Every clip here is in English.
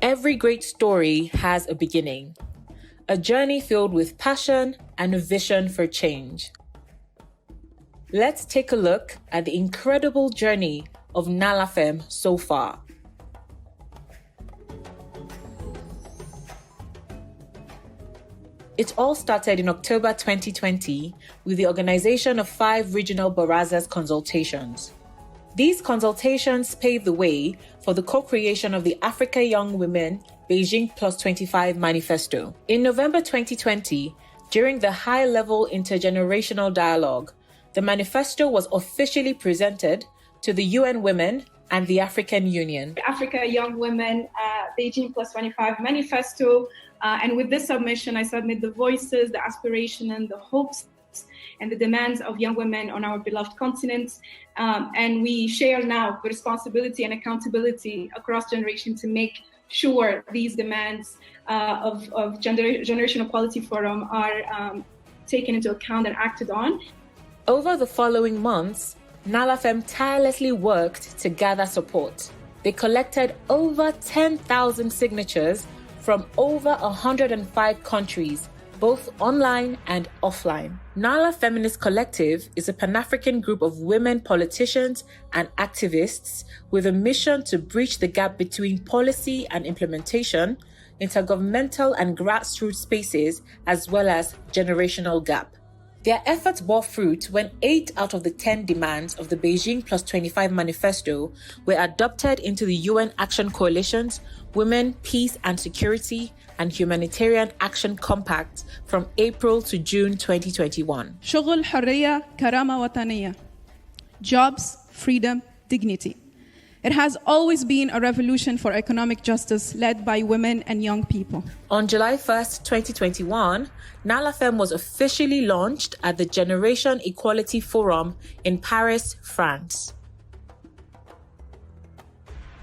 Every great story has a beginning, a journey filled with passion and a vision for change. Let's take a look at the incredible journey of Nalafem so far. It all started in October 2020 with the organization of 5 regional Barazas consultations. These consultations paved the way for the co-creation of the Africa Young Women Beijing Plus 25 Manifesto. In November 2020, during the high-level intergenerational dialogue, the manifesto was officially presented to the UN Women and the African Union. Africa Young Women Beijing Plus 25 Manifesto. And with this submission, I submit the voices, the aspiration, and the hopes and the demands of young women on our beloved continent. And we share now the responsibility and accountability across generations to make sure these demands of Generation Equality Forum are taken into account and acted on. Over the following months, Nalafem tirelessly worked to gather support. They collected over 10,000 signatures from over 105 countries, both online and offline. Nala Feminist Collective is a Pan-African group of women politicians and activists with a mission to bridge the gap between policy and implementation, intergovernmental and grassroots spaces, as well as generational gap. Their efforts bore fruit when 8 out of the 10 demands of the Beijing Plus 25 Manifesto were adopted into the UN Action Coalition's Women, Peace and Security and Humanitarian Action Compact from April to June 2021. شغل حرية كرامة وطنية. Jobs, freedom, dignity. It has always been a revolution for economic justice led by women and young people. On July 1st, 2021, Nalafem was officially launched at the Generation Equality Forum in Paris, France.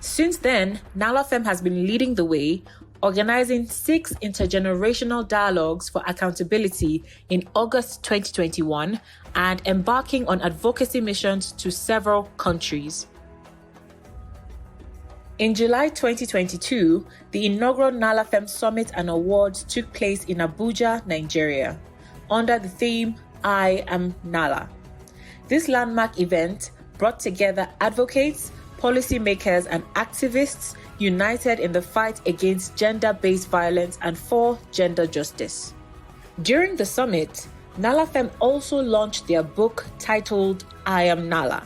Since then, Nalafem has been leading the way, organizing 6 intergenerational dialogues for accountability in August 2021 and embarking on advocacy missions to several countries. In July 2022, the inaugural Nalafem Summit and Awards took place in Abuja, Nigeria, under the theme, I Am Nala. This landmark event brought together advocates, policymakers, and activists united in the fight against gender-based violence and for gender justice. During the summit, Nalafem also launched their book titled I Am Nala,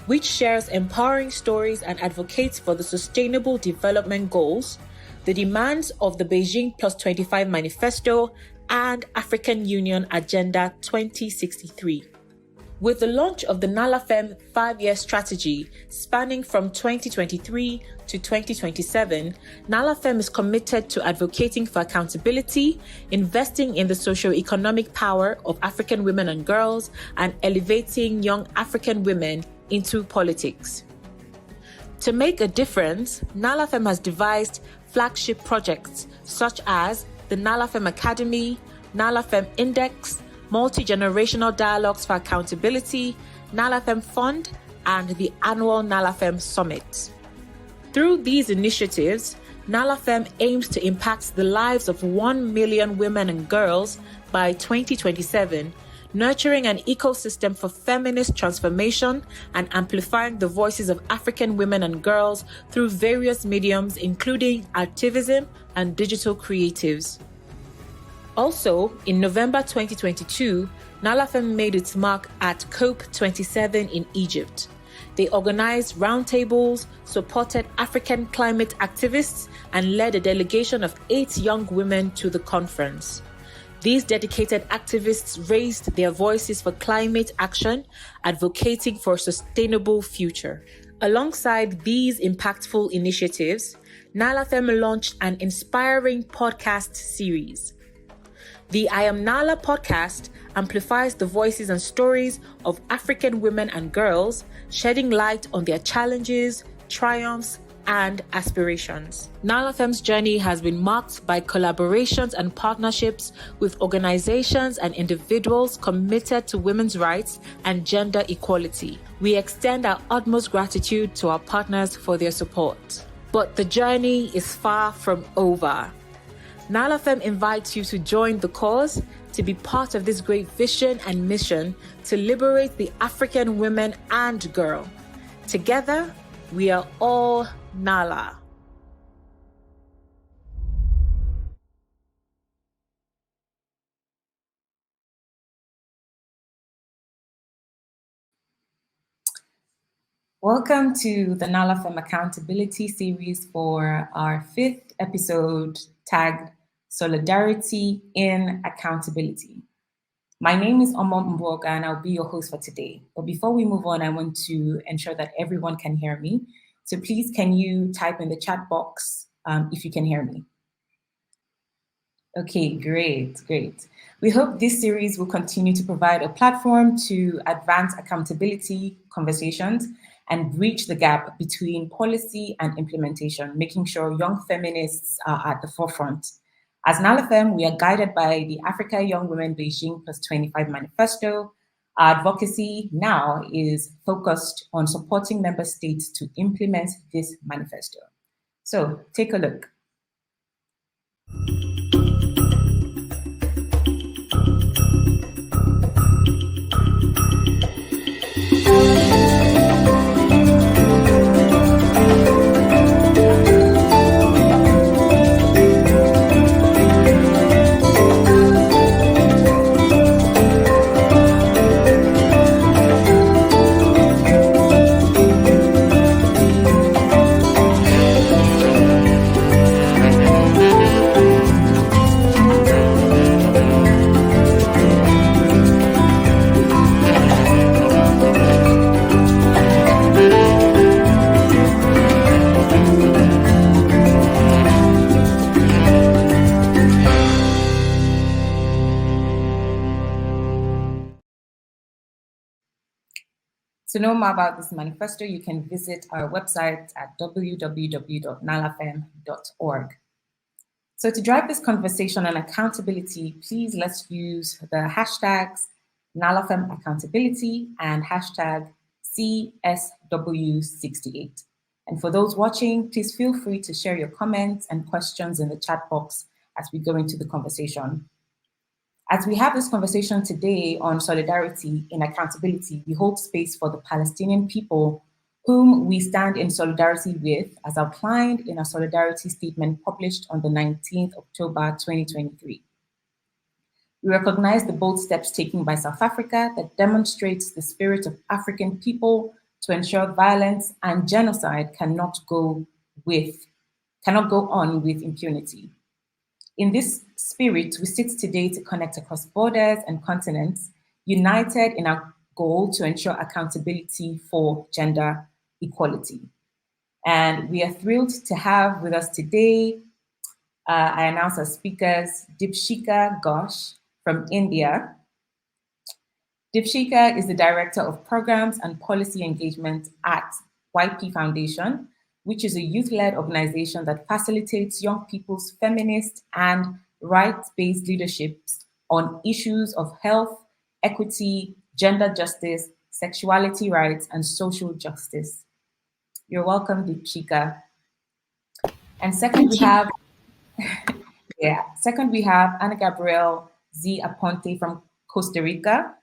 which shares empowering stories and advocates for the Sustainable Development Goals, the demands of the Beijing Plus 25 Manifesto, and African Union Agenda 2063. With the launch of the Nalafem 5-year strategy spanning from 2023 to 2027, Nalafem is committed to advocating for accountability, investing in the socio-economic power of African women and girls, and elevating young African women into politics. To make a difference, Nalafem has devised flagship projects such as the Nalafem Academy, Nalafem Index, Multi-Generational Dialogues for Accountability, Nalafem Fund, and the annual Nalafem Summit. Through these initiatives, Nalafem aims to impact the lives of 1 million women and girls by 2027, nurturing an ecosystem for feminist transformation and amplifying the voices of African women and girls through various mediums, including activism and digital creatives. Also, in November 2022, Nalafem made its mark at COP27 in Egypt. They organized roundtables, supported African climate activists, and led a delegation of 8 young women to the conference. These dedicated activists raised their voices for climate action, advocating for a sustainable future. Alongside these impactful initiatives, Nalafem launched an inspiring podcast series. The I Am Nala podcast amplifies the voices and stories of African women and girls, shedding light on their challenges, triumphs, and aspirations. Nalafem's journey has been marked by collaborations and partnerships with organizations and individuals committed to women's rights and gender equality. We extend our utmost gratitude to our partners for their support. but the journey is far from over. Nalafem invites you to join the cause, to be part of this great vision and mission to liberate the African women and girl. Together, we are all Nala. Welcome to the Nalafem Accountability Series for our 5th episode tagged Solidarity in Accountability. My name is Omo Mboga and I'll be your host for today. But before we move on, I want to ensure that everyone can hear me. So please, can you type in the chat box if you can hear me? Okay, great. We hope this series will continue to provide a platform to advance accountability conversations and bridge the gap between policy and implementation, making sure young feminists are at the forefront. As Nalafem, we are guided by the Africa Young Women Beijing Plus 25 Manifesto. Our advocacy now is focused on supporting member states to implement this manifesto. So take a look. To know more about this manifesto, you can visit our website at www.nalafem.org. So to drive this conversation on accountability, please let's use the hashtags Nalafem Accountability and hashtag CSW68. And for those watching, please feel free to share your comments and questions in the chat box as we go into the conversation. As we have this conversation today on solidarity in accountability, we hold space for the Palestinian people whom we stand in solidarity with, as outlined in a solidarity statement published on the 19th October 2023. We recognize the bold steps taken by South Africa that demonstrates the spirit of African people to ensure violence and genocide cannot go on with impunity. In this spirit, we sit today to connect across borders and continents, united in our goal to ensure accountability for gender equality. And we are thrilled to have with us today, I announce our speakers, Deepshika Ghosh from India. Deepshika is the Director of Programs and Policy Engagement at YP Foundation, which is a youth-led organization that facilitates young people's feminist and rights-based leaderships on issues of health, equity, gender justice, sexuality rights, and social justice. You're welcome, Deepshika. And second, we have Ana Gabriel Z. Aponte from Costa Rica.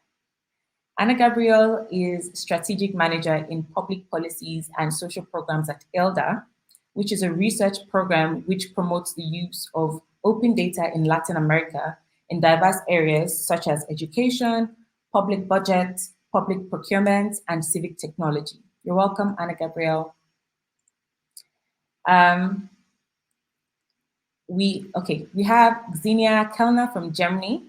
Ana Gabriel is Strategic Manager in Public Policies and Social Programs at ELDA, which is a research program which promotes the use of open data in Latin America in diverse areas such as education, public budget, public procurement, and civic technology. You're welcome, Ana Gabriel. We have Xenia Kellner from Germany,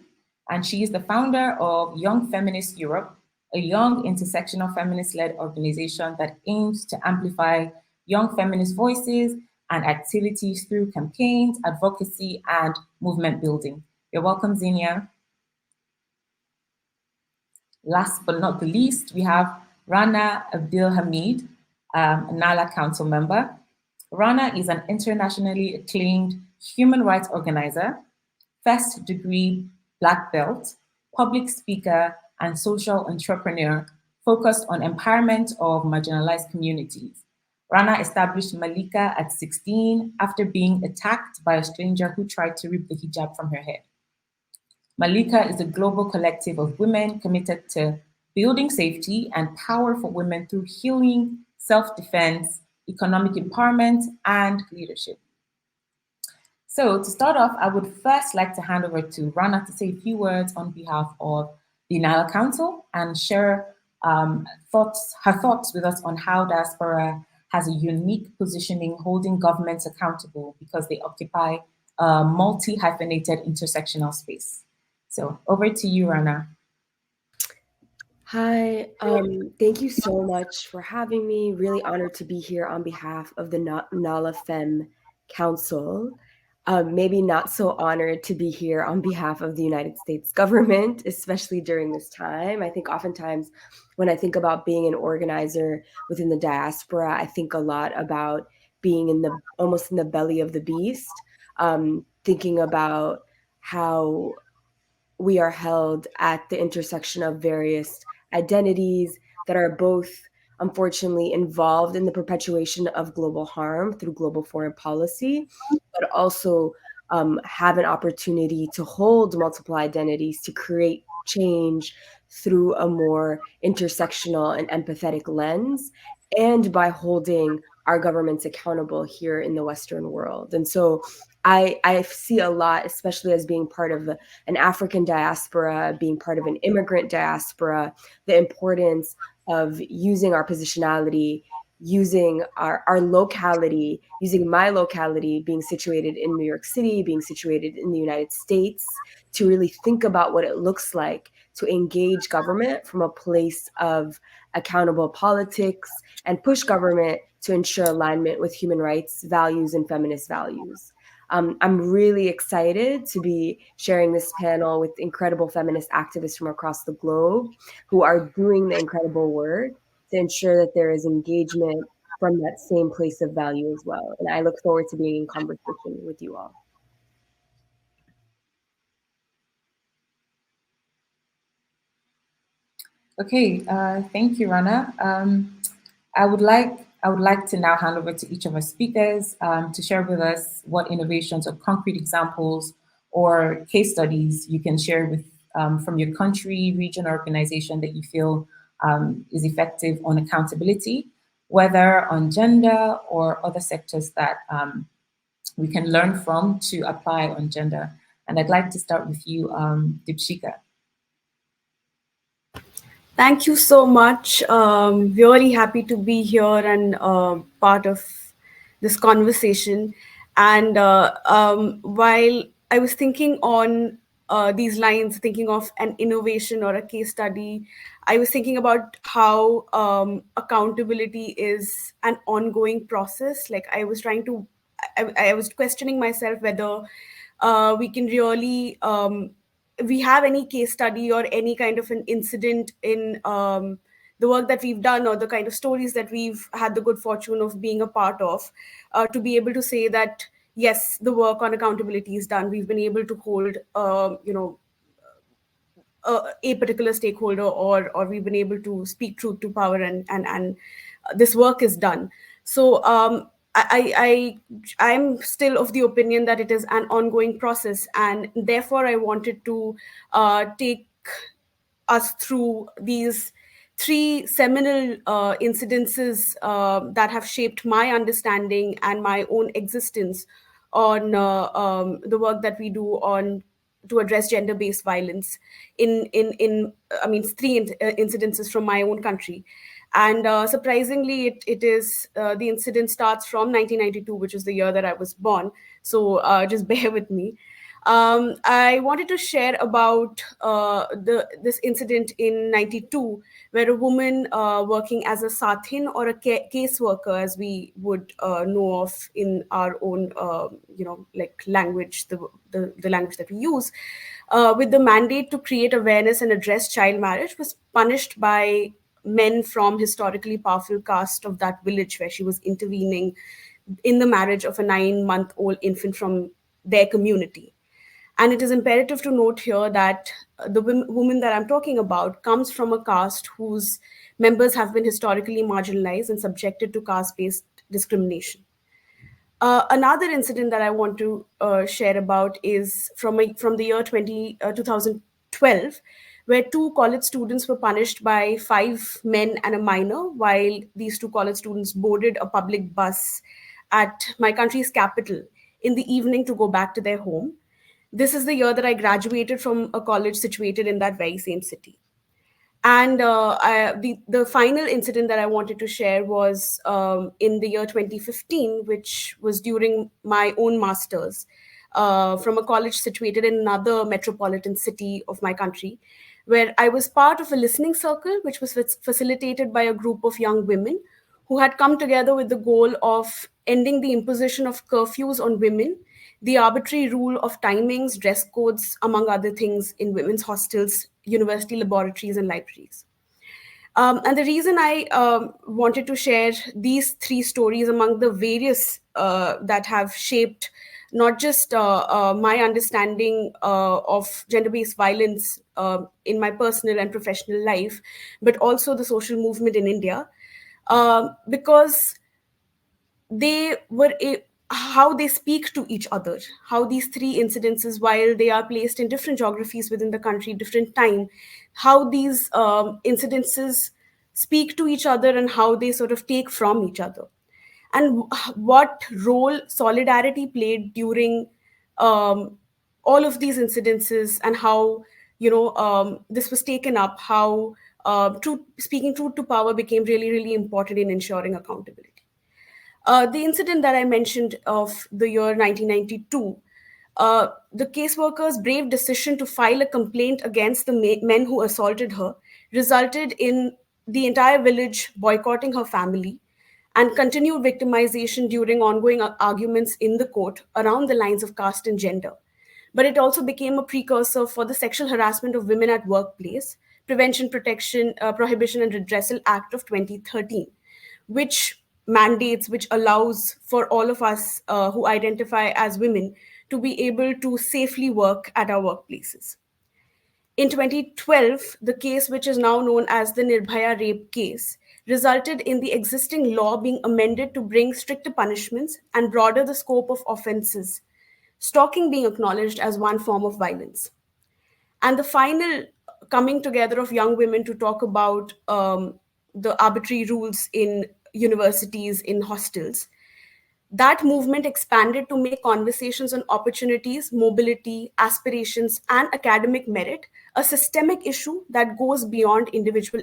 and she is the founder of Young Feminist Europe, a young intersectional feminist-led organization that aims to amplify young feminist voices and activities through campaigns, advocacy, and movement building. You're welcome, Xenia. Last but not the least, we have Rana Abdulhamid, a Nala Council member. Rana is an internationally acclaimed human rights organizer, first degree Black belt, public speaker, and social entrepreneur focused on empowerment of marginalized communities. Rana established Malika at 16 after being attacked by a stranger who tried to rip the hijab from her head. Malika is a global collective of women committed to building safety and power for women through healing, self defense, economic empowerment, and leadership. So, to start off, I would first like to hand over to Rana to say a few words on behalf of the Nile Council and share her thoughts with us on how diaspora has a unique positioning holding governments accountable because they occupy a multi hyphenated intersectional space. So, over to you, Rana. Hi, thank you so much for having me. Really honored to be here on behalf of the Nalafem Council. Maybe not so honored to be here on behalf of the United States government, especially during this time. I think oftentimes when I think about being an organizer within the diaspora, I think a lot about being almost in the belly of the beast, thinking about how we are held at the intersection of various identities that are both unfortunately involved in the perpetuation of global harm through global foreign policy, but also have an opportunity to hold multiple identities to create change through a more intersectional and empathetic lens, and by holding our governments accountable here in the Western world. And so I see a lot, especially as being part of an African diaspora, being part of an immigrant diaspora, the importance of using our positionality, using our locality, using my locality, being situated in New York City, being situated in the United States, to really think about what it looks like to engage government from a place of accountable politics and push government to ensure alignment with human rights values and feminist values. I'm really excited to be sharing this panel with incredible feminist activists from across the globe who are doing the incredible work to ensure that there is engagement from that same place of value as well. And I look forward to being in conversation with you all. Okay, thank you, Rana. I would like to now hand over to each of our speakers to share with us what innovations or concrete examples or case studies you can share with from your country, region, or organization that you feel is effective on accountability, whether on gender or other sectors that we can learn from to apply on gender. And I'd like to start with you, Dipshika. Thank you so much. Really happy to be here and part of this conversation. And while I was thinking on these lines, thinking of an innovation or a case study, I was thinking about how accountability is an ongoing process. Like I was questioning myself whether we can really we have any case study or any kind of an incident in the work that we've done or the kind of stories that we've had the good fortune of being a part of, to be able to say that yes, the work on accountability is done. We've been able to hold a particular stakeholder, or we've been able to speak truth to power, and this work is done. So I'm still of the opinion that it is an ongoing process, and therefore I wanted to take us through these three seminal incidences that have shaped my understanding and my own existence on the work that we do on to address gender-based violence in I mean three incidences from my own country. And surprisingly, it is the incident starts from 1992, which is the year that I was born. So just bear with me. I wanted to share about this incident in 92, where a woman working as a sathin or a case worker, as we would know of in our own, like language, the language that we use, with the mandate to create awareness and address child marriage, was punished by men from historically powerful caste of that village where she was intervening in the marriage of a 9-month-old infant from their community. And it is imperative to note here that the woman that I'm talking about comes from a caste whose members have been historically marginalized and subjected to caste-based discrimination. Another incident that I want to share about is from the year 2012, where two college students were punished by five men and a minor while these two college students boarded a public bus at my country's capital in the evening to go back to their home. This is the year that I graduated from a college situated in that very same city. And the final incident that I wanted to share was in the year 2015, which was during my own master's from a college situated in another metropolitan city of my country, where I was part of a listening circle, which was facilitated by a group of young women who had come together with the goal of ending the imposition of curfews on women, the arbitrary rule of timings, dress codes, among other things, in women's hostels, university laboratories, and libraries. And the reason I wanted to share these three stories among the various that have shaped not just my understanding of gender based violence in my personal and professional life, but also the social movement in India, because they were how they speak to each other, how these three incidences, while they are placed in different geographies within the country, different time, how these incidences speak to each other and how they sort of take from each other, and what role solidarity played during all of these incidences, and how this was taken up, how speaking truth to power became really, really important in ensuring accountability. The incident that I mentioned of the year 1992, the caseworker's brave decision to file a complaint against the men who assaulted her resulted in the entire village boycotting her family and continued victimization during ongoing arguments in the court around the lines of caste and gender. But it also became a precursor for the Sexual Harassment of Women at Workplace, Prevention, Protection, Prohibition and Redressal Act of 2013, which mandates, which allows for all of us who identify as women to be able to safely work at our workplaces. In 2012, the case, which is now known as the Nirbhaya rape case, resulted in the existing law being amended to bring stricter punishments and broader the scope of offenses, stalking being acknowledged as one form of violence. And the final coming together of young women to talk about the arbitrary rules in universities, in hostels, that movement expanded to make conversations on opportunities, mobility, aspirations, and academic merit a systemic issue that goes beyond individual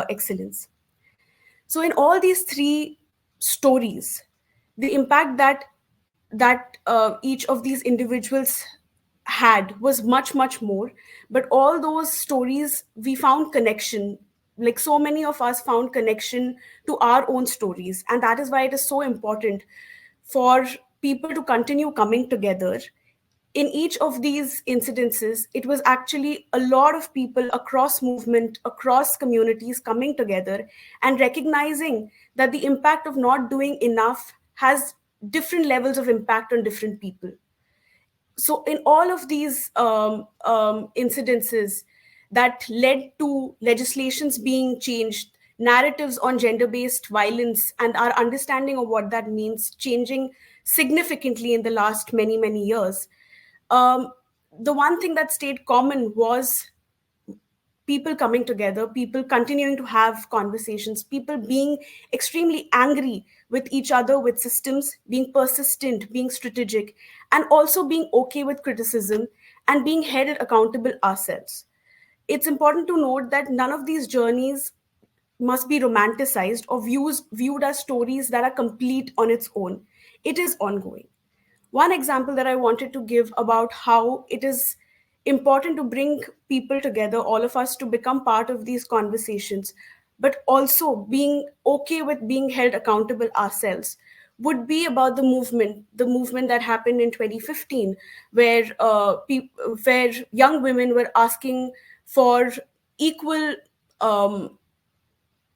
excellence. So, in all these three stories, the impact that each of these individuals had was much, much more. But all those stories, we found connection. Like, so many of us found connection to our own stories, and that is why it is so important for people to continue coming together. In each of these incidences, it was actually a lot of people across movement, across communities coming together and recognizing that the impact of not doing enough has different levels of impact on different people. So in all of these incidences that led to legislations being changed, narratives on gender-based violence and our understanding of what that means changing significantly in the last many, many years, the one thing that stayed common was people coming together, people continuing to have conversations, people being extremely angry with each other, with systems, being persistent, being strategic, and also being okay with criticism and being held accountable ourselves. It's important to note that none of these journeys must be romanticized or viewed as stories that are complete on its own. It is ongoing. One example that I wanted to give about how it is important to bring people together, all of us, to become part of these conversations, but also being okay with being held accountable ourselves, would be about the movement that happened in 2015, where where young women were asking for equal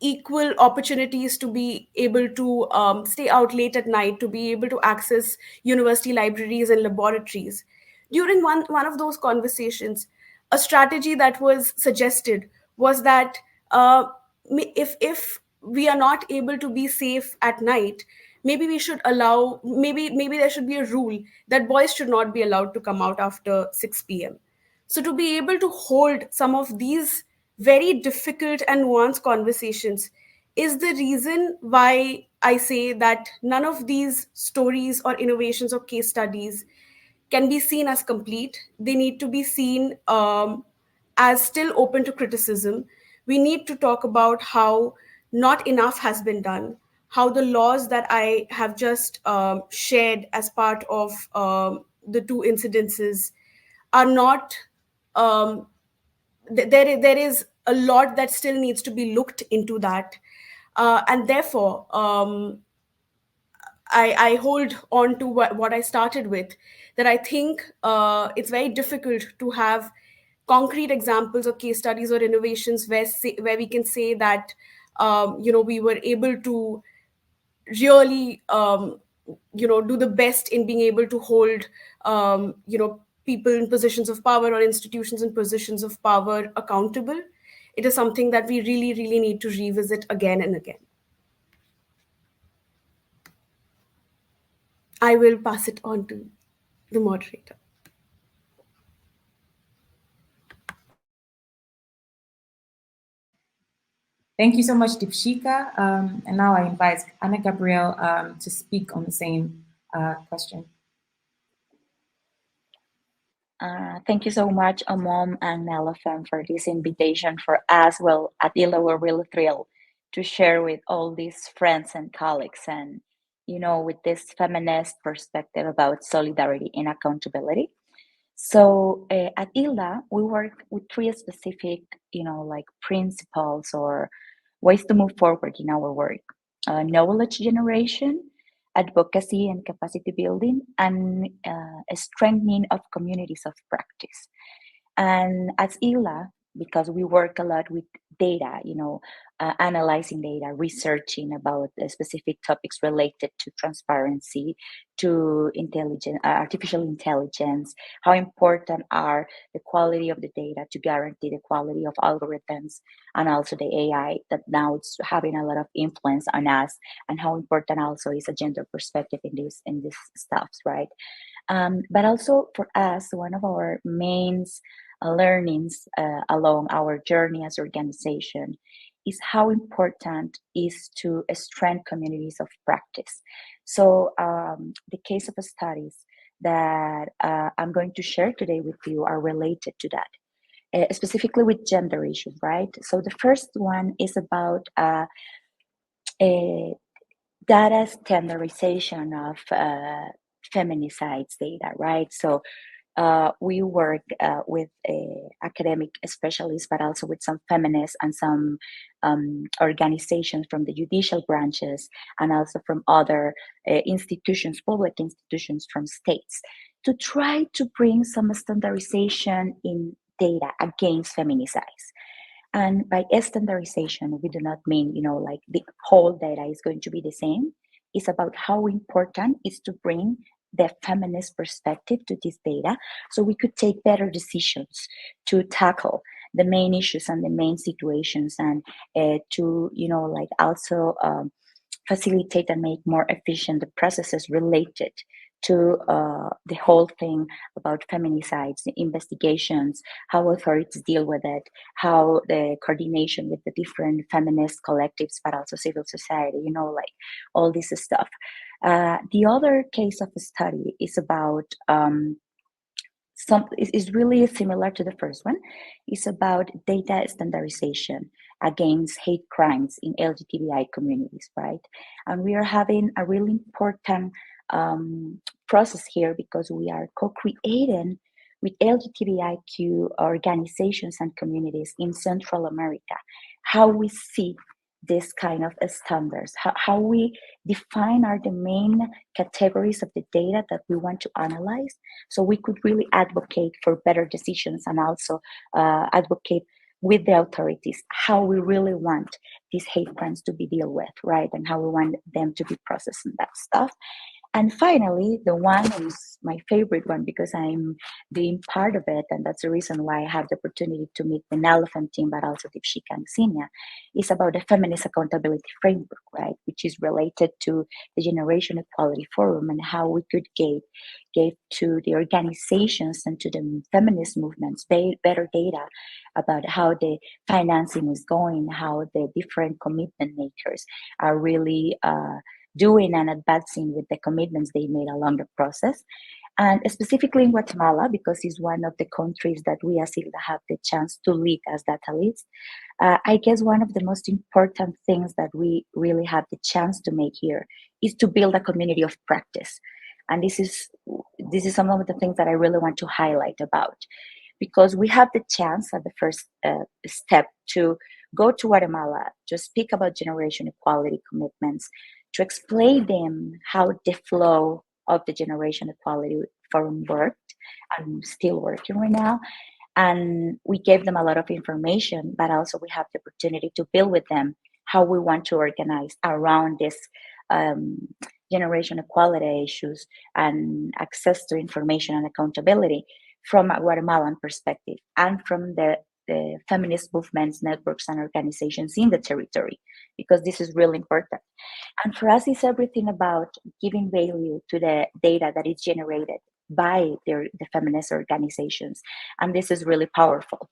equal opportunities to be able to stay out late at night, to be able to access university libraries and laboratories. During one of those conversations, a strategy that was suggested was that if we are not able to be safe at night, maybe we should allow, maybe there should be a rule that boys should not be allowed to come out after 6 p.m. So to be able to hold some of these very difficult and nuanced conversations is the reason why I say that none of these stories or innovations or case studies can be seen as complete. They need to be seen as still open to criticism. We need to talk about how not enough has been done, how the laws that I have just shared as part of the two incidences are not. There is a lot that still needs to be looked into that, and therefore I hold on to what I started with, that I think it's very difficult to have concrete examples or case studies or innovations where we can say that we were able to really do the best in being able to hold people in positions of power or institutions in positions of power accountable. It is something that we really, really need to revisit again and again. I will pass it on to the moderator. Thank you so much, Dipshika. And now I invite Anna Gabrielle to speak on the same question. Thank you so much, Amom and Nalafem, for this invitation for us. Well, at ILA, we're really thrilled to share with all these friends and colleagues, and with this feminist perspective about solidarity and accountability. So at ILA, we work with three specific, like principles or ways to move forward in our work: knowledge generation, advocacy and capacity building, and a strengthening of communities of practice. And as ILA, because we work a lot with data, analyzing data, researching about specific topics related to transparency, to artificial intelligence, how important are the quality of the data to guarantee the quality of algorithms, and also the AI that now it's having a lot of influence on us, and how important also is a gender perspective in this stuffs, right? But also for us, one of our main learnings along our journey as organization is how important is to strengthen communities of practice. So the case of studies that I'm going to share today with you are related to that, specifically with gender issues, right? So the first one is about data standardization of feminicides data, right? So we work with academic specialists, but also with some feminists and some organizations from the judicial branches, and also from other institutions, public institutions from states, to try to bring some standardization in data against feminicides. And by standardization, we do not mean, like the whole data is going to be the same. It's about how important it is to bring the feminist perspective to this data, so we could take better decisions to tackle the main issues and the main situations, and to, like also facilitate and make more efficient the processes related to the whole thing about feminicides, the investigations, how authorities deal with it, how the coordination with the different feminist collectives, but also civil society, like all this stuff. The other case of a study is about is really similar to the first one. It's about data standardization against hate crimes in LGBTI communities, right? And we are having a really important process here, because we are co-creating with LGBTIQ organizations and communities in Central America how we see this kind of standards, how we define are the main categories of the data that we want to analyze, so we could really advocate for better decisions, and also advocate with the authorities how we really want these hate crimes to be dealt with, right? And how we want them to be processed and that stuff. And finally, the one who's my favorite one because I'm being part of it, and that's the reason why I have the opportunity to meet the Nalafem team, but also Dipshika and Xenia, is about the Feminist Accountability Framework, right? Which is related to the Generation Equality Forum and how we could give to the organizations and to the feminist movements better data about how the financing is going, how the different commitment makers are really doing and advancing with the commitments they made along the process. And specifically in Guatemala, because it's one of the countries that we as ILDA have the chance to lead as data leads, I guess one of the most important things that we really have the chance to make here is to build a community of practice. And this is some of the things that I really want to highlight about, because we have the chance at the first step to go to Guatemala to speak about generation equality commitments, to explain them how the flow of the Generation Equality Forum worked and still working right now. And we gave them a lot of information, but also we have the opportunity to build with them how we want to organize around this generation equality issues and access to information and accountability from a Guatemalan perspective and from the feminist movements, networks, and organizations in the territory, because this is really important. And for us, it's everything about giving value to the data that is generated by the feminist organizations. And this is really powerful,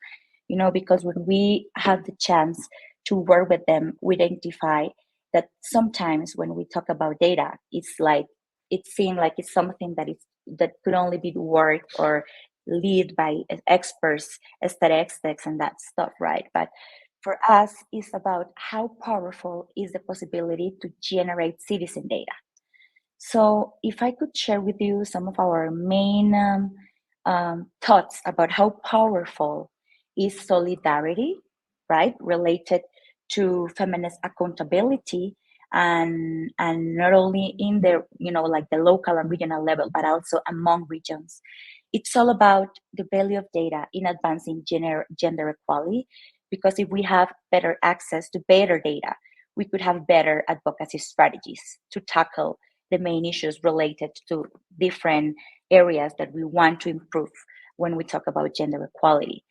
because when we have the chance to work with them, we identify that sometimes when we talk about data, it's like it seems like it's something that could only be worked or lead by experts, statistics, and that stuff, right? But for us, it's about how powerful is the possibility to generate citizen data. So if I could share with you some of our main thoughts about how powerful is solidarity, right, related to feminist accountability, and not only in the like the local and regional level, but also among regions. It's all about the value of data in advancing gender equality, because if we have better access to better data, we could have better advocacy strategies to tackle the main issues related to different areas that we want to improve when we talk about gender equality.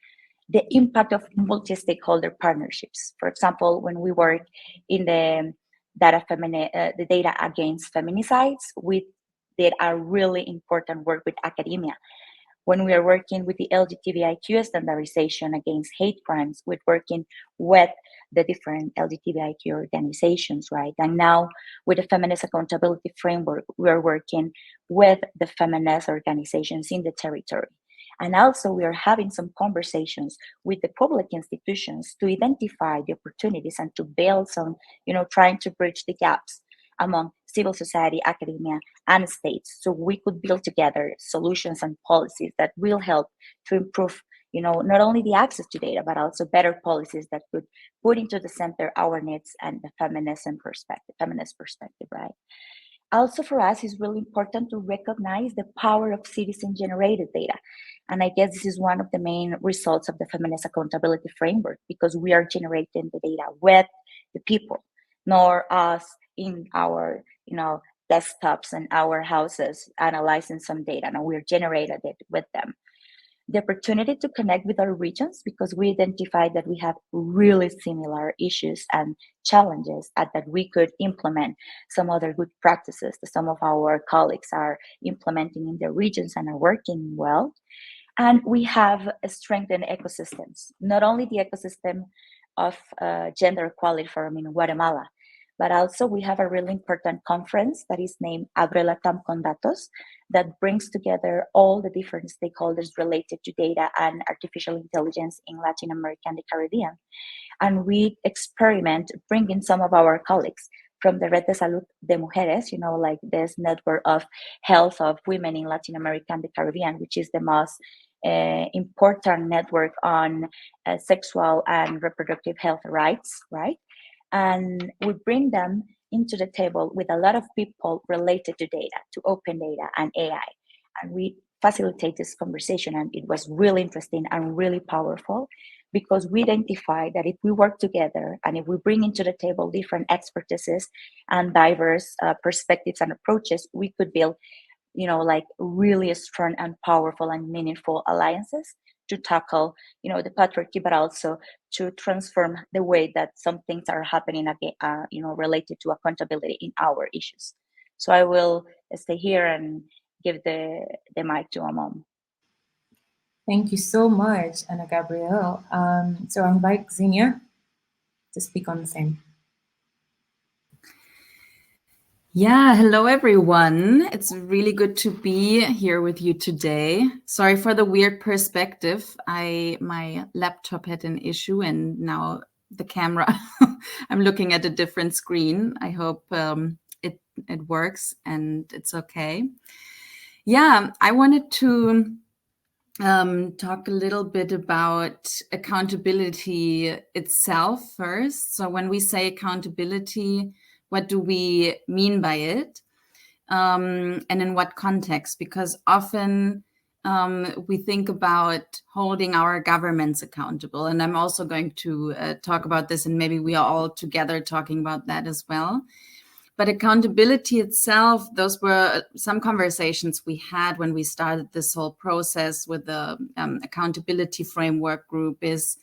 The impact of multi-stakeholder partnerships. For example, when we work in the the data against feminicides, we did a really important work with academia. When we are working with the LGBTIQ standardization against hate crimes, we're working with the different LGBTIQ organizations, right? And now with the Feminist Accountability Framework, we are working with the feminist organizations in the territory. And also we are having some conversations with the public institutions to identify the opportunities and to build some, trying to bridge the gaps among civil society, academia, and states, so we could build together solutions and policies that will help to improve, not only the access to data, but also better policies that could put into the center our needs and the feminist perspective, right? Also for us, it's really important to recognize the power of citizen-generated data. And I guess this is one of the main results of the Feminist Accountability Framework, because we are generating the data with the people, nor us in our, desktops and our houses analyzing some data. Now we're generating it with them. The opportunity to connect with our regions, because we identified that we have really similar issues and challenges that we could implement some other good practices that some of our colleagues are implementing in their regions and are working well. And we have strengthened ecosystems, not only the ecosystem of Gender Equality Forum in Guatemala, but also we have a really important conference that is named Abre Latam con Datos, that brings together all the different stakeholders related to data and artificial intelligence in Latin America and the Caribbean. And we experiment bringing some of our colleagues from the Red de Salud de Mujeres, like this network of health of women in Latin America and the Caribbean, which is the most important network on sexual and reproductive health rights, right? And we bring them into the table with a lot of people related to data, to open data and AI. And we facilitate this conversation, and it was really interesting and really powerful, because we identify that if we work together and if we bring into the table different expertises and diverse perspectives and approaches, we could build, like really strong and powerful and meaningful alliances to tackle, the patriarchy, but also to transform the way that some things are happening again, related to accountability in our issues. So I will stay here and give the mic to Amom. Thank you so much, Ana Gabriel. So I invite Xenia to speak on the same. Yeah, hello everyone. It's really good to be here with you today. Sorry for the weird perspective. My laptop had an issue and now the camera, I'm looking at a different screen. I hope it works and it's okay. Yeah, I wanted to talk a little bit about accountability itself first. So when we say accountability, what do we mean by it? And in what context? Because often we think about holding our governments accountable. And I'm also going to talk about this, and maybe we are all together talking about that as well. But accountability itself, those were some conversations we had when we started this whole process with the accountability framework group is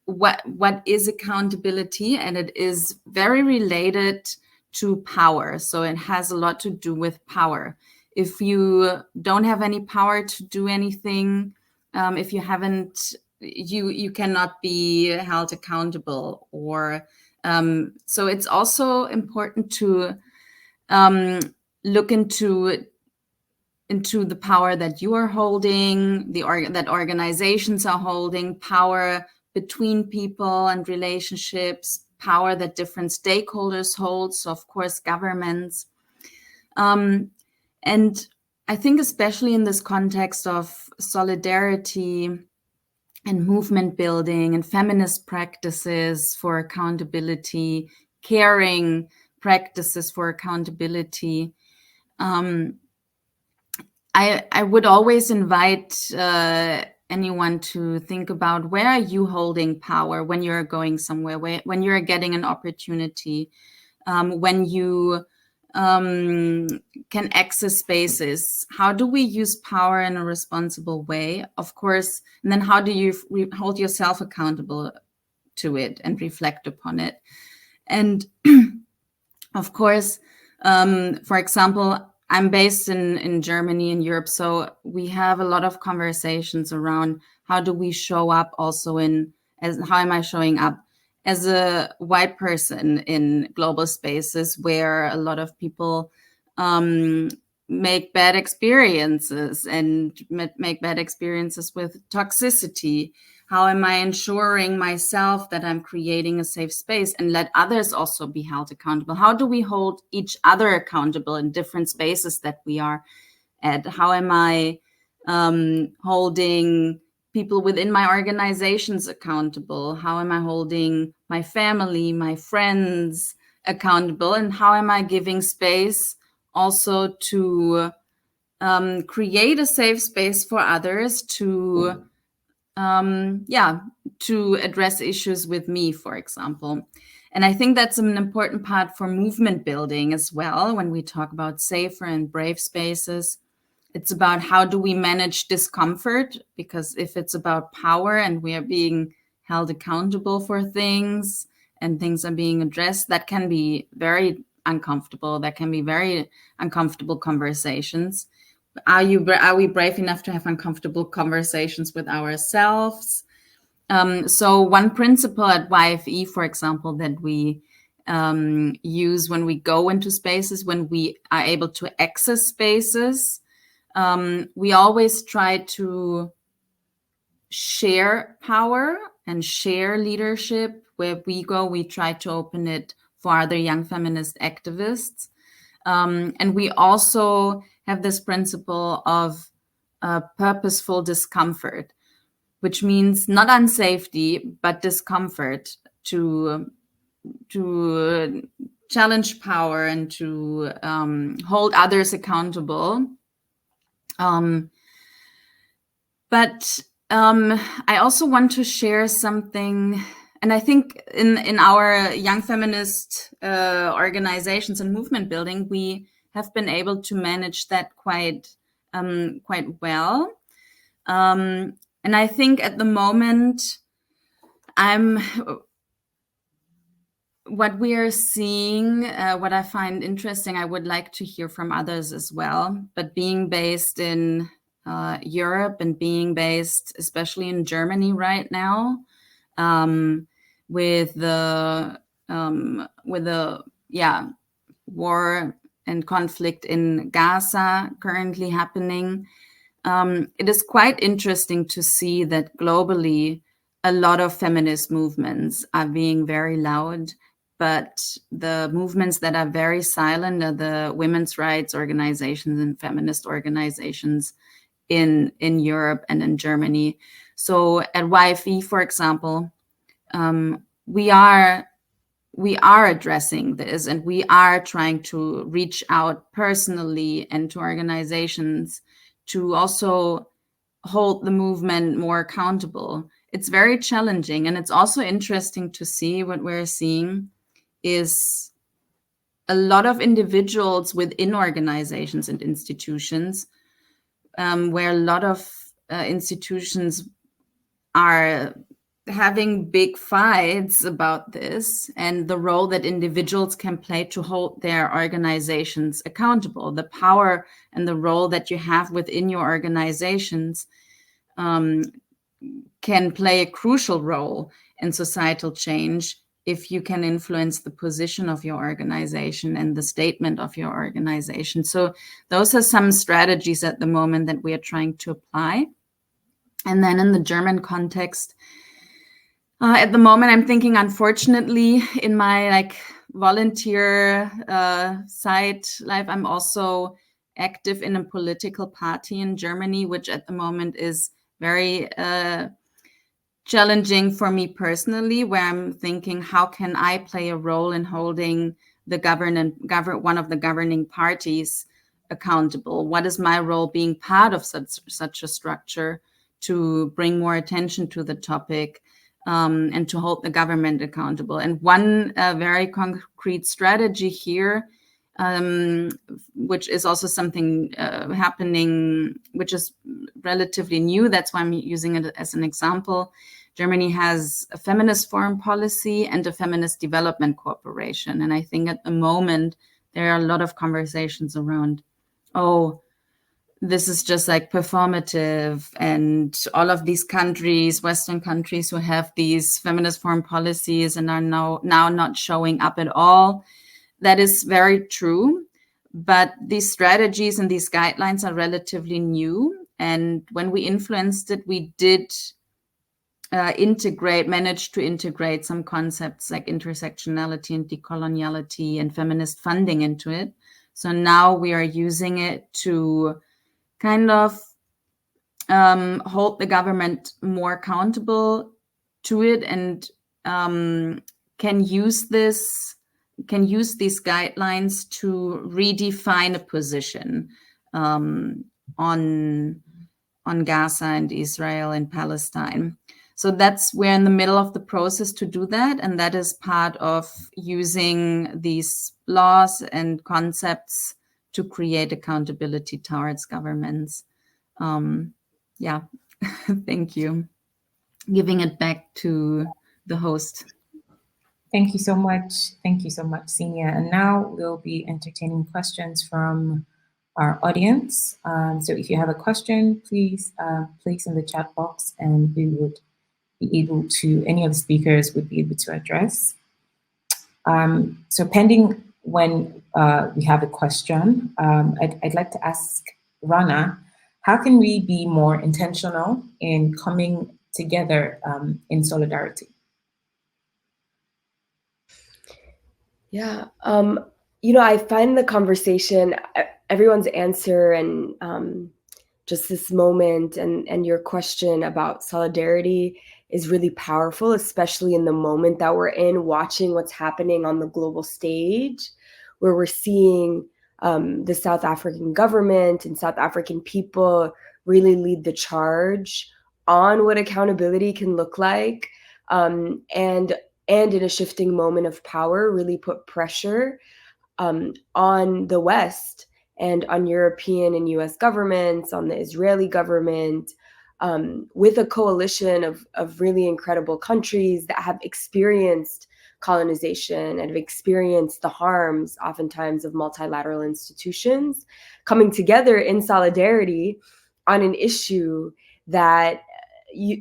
what is accountability? And it is very related to power. So it has a lot to do with power. If you don't have any power to do anything, if you haven't, you cannot be held accountable. Or so it's also important to look into the power that you are holding, that organizations are holding, power between people and relationships, power that different stakeholders hold. So of course, governments. And I think especially in this context of solidarity and movement building and feminist practices for accountability, caring practices for accountability, I would always invite anyone to think about, where are you holding power when you're going somewhere, when you're getting an opportunity, when you can access spaces. How do we use power in a responsible way? Of course, and then how do you hold yourself accountable to it and reflect upon it? And of course, for example, I'm based in Germany, in Europe, so we have a lot of conversations around how do we show up also how am I showing up as a white person in global spaces where a lot of people make bad experiences and make bad experiences with toxicity. How am I ensuring myself that I'm creating a safe space and let others also be held accountable? How do we hold each other accountable in different spaces that we are at? How am I holding people within my organizations accountable? How am I holding my family, my friends accountable? And how am I giving space also to create a safe space for others to address issues with me, for example. And I think that's an important part for movement building as well. When we talk about safer and brave spaces, it's about how do we manage discomfort? Because if it's about power and we are being held accountable for things and things are being addressed, that can be very uncomfortable. That can be very uncomfortable conversations. Are we brave enough to have uncomfortable conversations with ourselves? So one principle at YFE, for example, that we use when we go into spaces, when we are able to access spaces, we always try to share power and share leadership. Where we go, we try to open it for other young feminist activists. And we also have this principle of purposeful discomfort, which means not unsafety, but discomfort to challenge power and to hold others accountable. But I also want to share something, and I think in our young feminist organizations and movement building, we have been able to manage that quite well. And I think at the moment, what we are seeing, what I find interesting, I would like to hear from others as well. But being based in Europe and being based especially in Germany right now, with the war and conflict in Gaza currently happening, it is quite interesting to see that globally a lot of feminist movements are being very loud, but the movements that are very silent are the women's rights organizations and feminist organizations in Europe and in Germany. So at YFE, for example, we are addressing this, and we are trying to reach out personally and to organizations to also hold the movement more accountable. It's very challenging, and it's also interesting to see what we're seeing is a lot of individuals within organizations and institutions, where a lot of institutions are having big fights about this and the role that individuals can play to hold their organizations accountable. The power and the role that you have within your organizations can play a crucial role in societal change if you can influence the position of your organization and the statement of your organization. So those are some strategies at the moment that we are trying to apply. And then in the German context, at the moment, I'm thinking, unfortunately, in my volunteer side life, I'm also active in a political party in Germany, which at the moment is very challenging for me personally, where I'm thinking, how can I play a role in holding the one of the governing parties accountable? What is my role being part of such a structure to bring more attention to the topic? And to hold the government accountable. And one very concrete strategy here, which is also something happening, which is relatively new. That's why I'm using it as an example. Germany has a feminist foreign policy and a feminist development cooperation. And I think at the moment, there are a lot of conversations around, this is just like performative, and all of these countries, Western countries who have these feminist foreign policies and are now not showing up at all. That is very true, but these strategies and these guidelines are relatively new. And when we influenced it, we did manage to integrate some concepts like intersectionality and decoloniality and feminist funding into it. So now we are using it to kind of hold the government more accountable to it, and can use these guidelines to redefine a position on Gaza and Israel and Palestine. So we're in the middle of the process to do that, and that is part of using these laws and concepts to create accountability towards governments. Thank you. Giving it back to the host. Thank you so much. Thank you so much, Senior. And now we'll be entertaining questions from our audience. So if you have a question, please place in the chat box, and we would be able to, any of the speakers would be able to address. So pending when we have a question, I'd like to ask Rana, how can we be more intentional in coming together in solidarity? Yeah, I find the conversation, everyone's answer and just this moment and your question about solidarity is really powerful, especially in the moment that we're in, watching what's happening on the global stage, where we're seeing the South African government and South African people really lead the charge on what accountability can look like, and in a shifting moment of power, really put pressure on the West and on European and US governments, on the Israeli government, with a coalition of really incredible countries that have experienced colonization and have experienced the harms, oftentimes, of multilateral institutions, coming together in solidarity on an issue that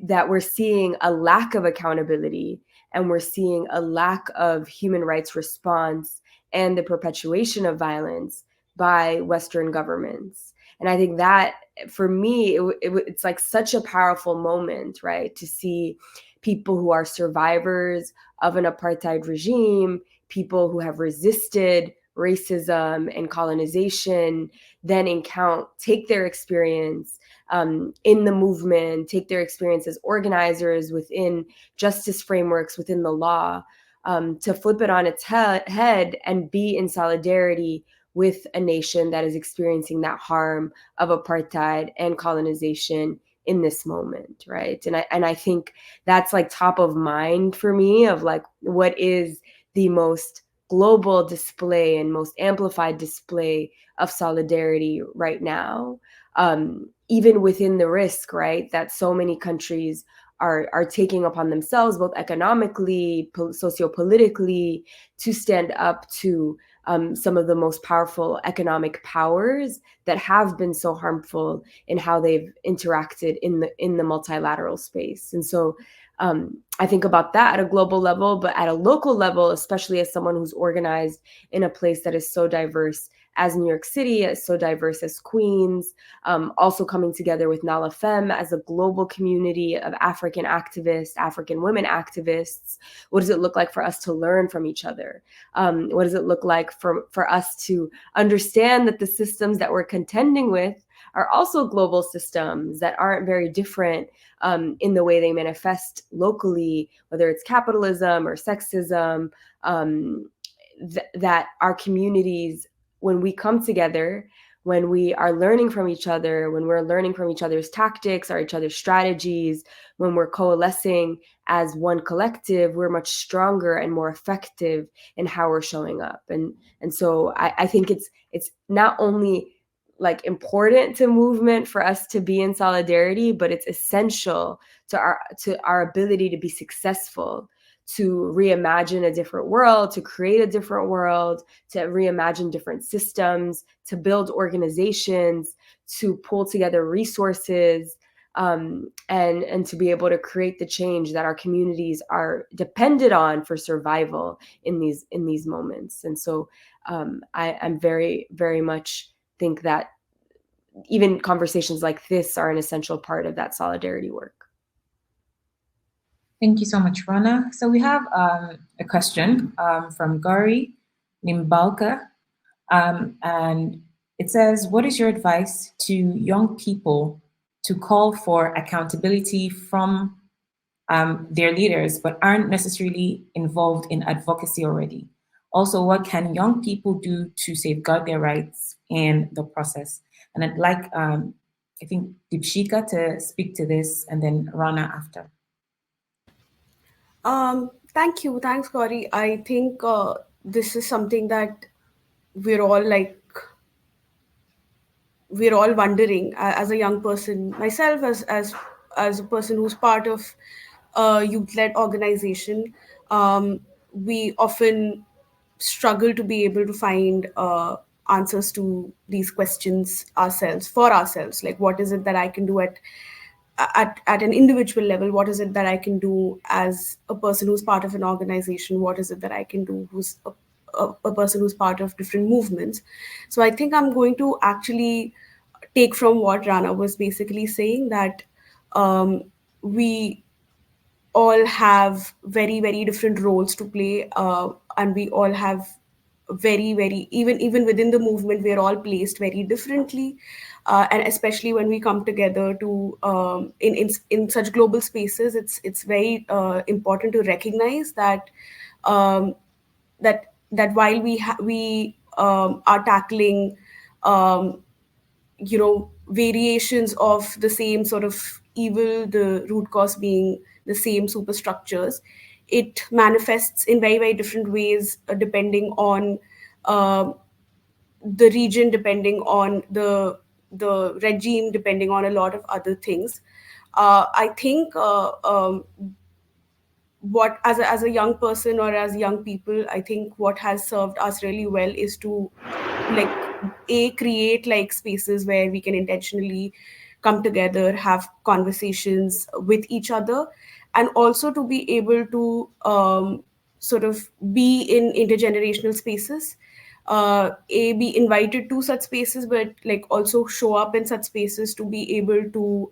that we're seeing a lack of accountability, and we're seeing a lack of human rights response and the perpetuation of violence by Western governments. And I think that, for me, it's like such a powerful moment, right? To see people who are survivors of an apartheid regime, people who have resisted racism and colonization, then take their experience in the movement, take their experience as organizers within justice frameworks, within the law, to flip it on its head and be in solidarity with a nation that is experiencing that harm of apartheid and colonization in this moment, right? And I think that's like top of mind for me, of like, what is the most global display and most amplified display of solidarity right now, even within the risk, right, that so many countries are taking upon themselves, both economically, sociopolitically, to stand up to some of the most powerful economic powers that have been so harmful in how they've interacted in the multilateral space. And so I think about that at a global level, but at a local level, especially as someone who's organized in a place that is so diverse as New York City, as so diverse as Queens, also coming together with Nalafem as a global community of African activists, African women activists. What does it look like for us to learn from each other? What does it look like for us to understand that the systems that we're contending with are also global systems that aren't very different in the way they manifest locally, whether it's capitalism or sexism, that our communities, when we come together, when we are learning from each other, when we're learning from each other's tactics or each other's strategies, when we're coalescing as one collective, we're much stronger and more effective in how we're showing up. And so I think it's not only like important to movement for us to be in solidarity, but it's essential to our ability to be successful, to reimagine a different world, to create a different world, to reimagine different systems, to build organizations, to pull together resources, and to be able to create the change that our communities are dependent on for survival in these moments. And so I'm very, very much think that even conversations like this are an essential part of that solidarity work. Thank you so much, Rana. So we have a question from Gauri Nimbalka, and it says, what is your advice to young people to call for accountability from their leaders, but aren't necessarily involved in advocacy already? Also, what can young people do to safeguard their rights in the process? And I'd like, I think, Deepshika to speak to this, and then Rana after. Thank you. Thanks, Gauri. I think this is something that we're all wondering, as a young person myself, as a person who's part of a youth-led organization. We often struggle to be able to find answers to these questions for ourselves. Like, what is it that I can do at an individual level? What is it that I can do as a person who's part of an organization? What is it that I can do who's a person who's part of different movements? So I think I'm going to actually take from what Rana was basically saying, that we all have very, very different roles to play, and we all have very, very, even within the movement, we're all placed very differently, and especially when we come together to in such global spaces, it's very important to recognize that that while we are tackling variations of the same sort of evil, the root cause being the same superstructures. It manifests in very, very different ways depending on the region, depending on the regime, depending on a lot of other things. I think what as a young person or as young people, I think what has served us really well is to like create like spaces where we can intentionally come together, have conversations with each other, and also to be able to sort of be in intergenerational spaces, be invited to such spaces, but like also show up in such spaces to be able to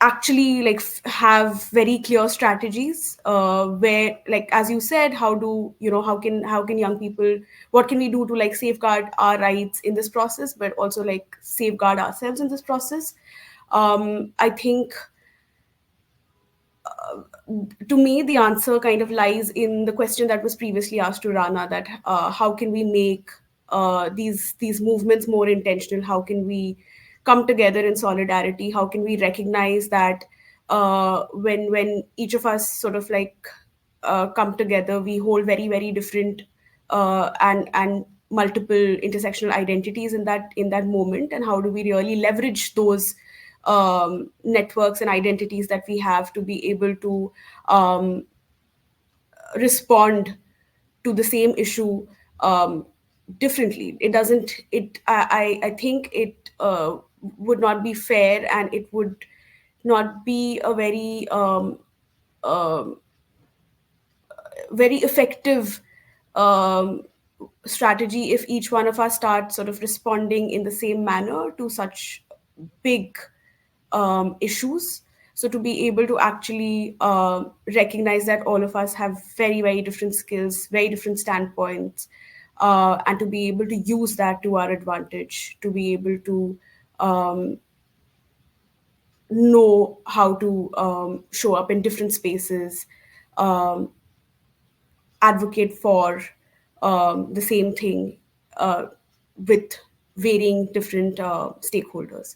actually like have very clear strategies where, like as you said, how do you know how can young people, what can we do to like safeguard our rights in this process, but also like safeguard ourselves in this process. I think to me, the answer kind of lies in the question that was previously asked to Rana, that how can we make these movements more intentional? How can we come together in solidarity? How can we recognize that when each of us sort of like come together, we hold very, very different and multiple intersectional identities in that moment, and how do we really leverage those networks and identities that we have to be able to um, respond to the same issue differently. It doesn't. I think it would not be fair, and it would not be a very effective um, strategy if each one of us starts sort of responding in the same manner to such big issues. So to be able to actually recognize that all of us have very, very different skills, very different standpoints, and to be able to use that to our advantage, to be able to know how to show up in different spaces, um, advocate for the same thing with varying different stakeholders.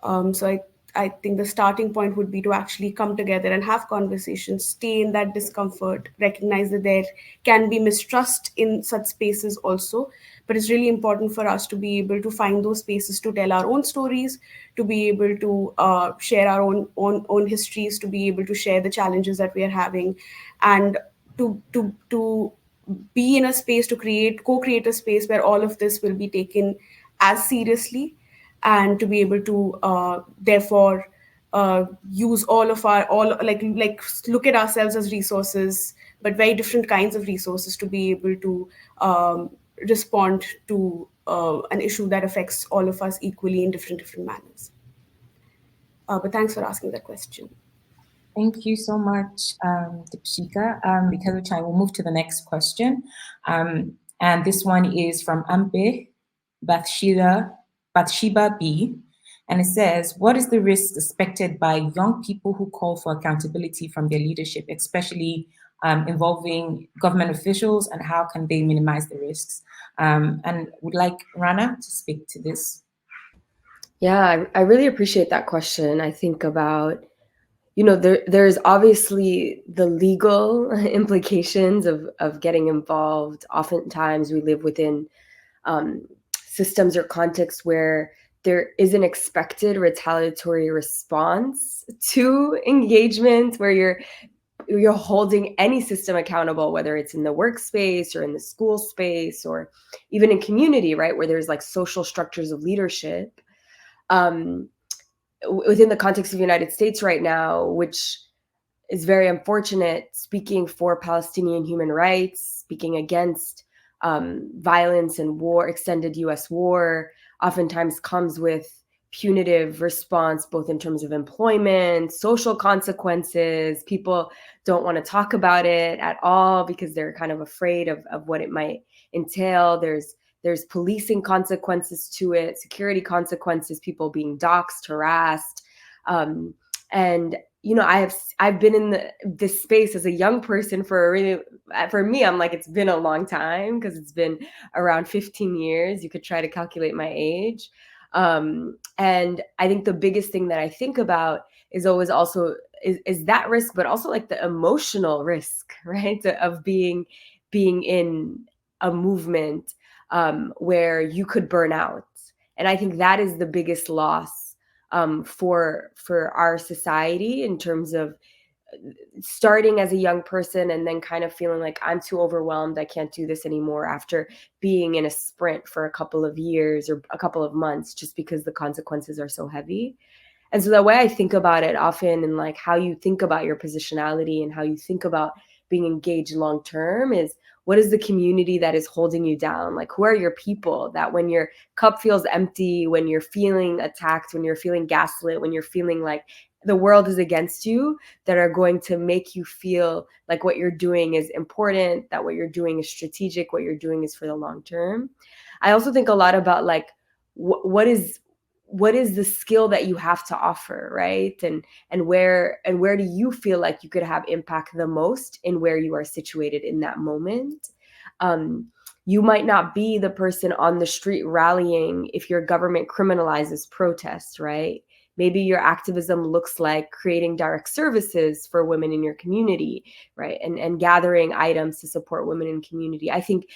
So I think the starting point would be to actually come together and have conversations, stay in that discomfort, recognize that there can be mistrust in such spaces also. But it's really important for us to be able to find those spaces to tell our own stories, to be able to share our own histories, to be able to share the challenges that we are having, and to be in a space to co-create a space where all of this will be taken as seriously, and to be able to therefore use all of our all like look at ourselves as resources, but very different kinds of resources, to be able to respond to an issue that affects all of us equally in different manners. But thanks for asking that question. Thank you so much, Deepshika. Because of time, we'll move to the next question. And this one is from Ampe Bathsheba B. And it says, what is the risk expected by young people who call for accountability from their leadership, especially involving government officials, and how can they minimize the risks? And would like Rana to speak to this. Yeah, I really appreciate that question. I think about, there's obviously the legal implications of getting involved. Oftentimes we live within systems or contexts where there is an expected retaliatory response to engagement, where you're holding any system accountable, whether it's in the workspace or in the school space or even in community, right, where there's like social structures of leadership. Within the context of the United States right now, which is very unfortunate, speaking for Palestinian human rights, speaking against violence and war, extended US war, oftentimes comes with punitive response, both in terms of employment, social consequences. People don't want to talk about it at all because they're kind of afraid of what it might entail. There's policing consequences to it, security consequences, people being doxxed, harassed. And I've been in this space as a young person for me, I'm like, it's been a long time, because it's been around 15 years. You could try to calculate my age. And I think the biggest thing that I think about is always also is that risk, but also like the emotional risk, right? Of being in a movement where you could burn out. And I think that is the biggest loss for our society, in terms of starting as a young person and then kind of feeling like I'm too overwhelmed, I can't do this anymore, after being in a sprint for a couple of years or a couple of months, just because the consequences are so heavy. And so the way I think about it often, and like how you think about your positionality and how you think about being engaged long term, is what is the community that is holding you down? Like, who are your people that when your cup feels empty, when you're feeling attacked, when you're feeling gaslit, when you're feeling like the world is against you, that are going to make you feel like what you're doing is important, that what you're doing is strategic, what you're doing is for the long term. I also think a lot about like what is the skill that you have to offer, right? And where do you feel like you could have impact the most in where you are situated in that moment. You might not be the person on the street rallying if your government criminalizes protests, right? Maybe your activism looks like creating direct services for women in your community, right? And gathering items to support women in community. I think